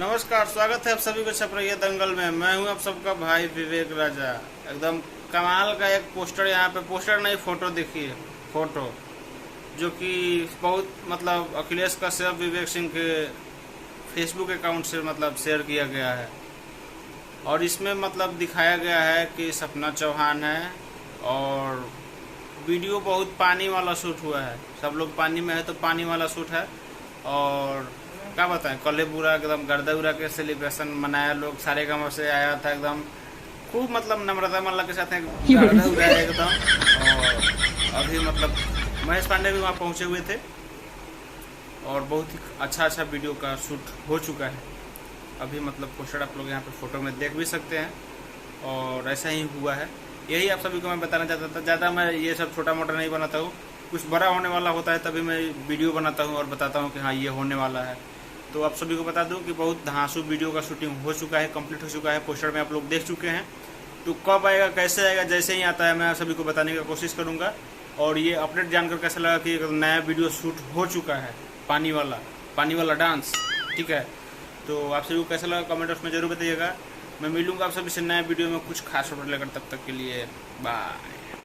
नमस्कार, स्वागत है आप सभी को छप रही है दंगल में। मैं हूं आप सबका भाई विवेक राजा। एकदम कमाल का एक पोस्टर, यहाँ पे पोस्टर नहीं फोटो देखिए, फोटो जो कि बहुत मतलब अखिलेश कश्यप विवेक सिंह के फेसबुक अकाउंट से मतलब शेयर किया गया है। और इसमें मतलब दिखाया गया है कि सपना चौहान है और वीडियो बहुत पानी वाला शूट हुआ है। सब लोग पानी में है तो पानी वाला शूट है। और क्या बताएं, कल पूरा एकदम गर्दा उरा के सेलिब्रेशन मनाया, लोग सारे गाँव से आया था एकदम खूब, मतलब नम्रता मल्ला के साथ गर्दा उराया एकदम। और अभी मतलब महेश पांडे भी वहाँ पहुँचे हुए थे और बहुत ही अच्छा वीडियो का शूट हो चुका है। अभी मतलब पोस्टर आप लोग यहाँ पे फोटो में देख भी सकते हैं और ऐसा ही हुआ है। यही आप सभी को मैं बताना चाहता था। ज़्यादा मैं ये सब छोटा मोटा नहीं बनाता हूँ, कुछ बड़ा होने वाला होता है तभी मैं वीडियो बनाता हूँ और बताता हूँ कि हाँ ये होने वाला है। तो आप सभी को बता दूं कि बहुत धांसू वीडियो का शूटिंग हो चुका है, कंप्लीट हो चुका है। पोस्टर में आप लोग देख चुके हैं। तो कब आएगा, कैसे आएगा, जैसे ही आता है मैं आप सभी को बताने की कोशिश करूंगा। और ये अपडेट जानकर कैसा लगा कि नया वीडियो शूट हो चुका है, पानी वाला डांस, ठीक है। तो आप सभी को कैसा लगा कमेंट बॉक्स में जरूर बताइएगा। मैं मिलूंगा आप सभी से नए वीडियो में कुछ खास अपडेट लेकर, तब तक के लिए बाय।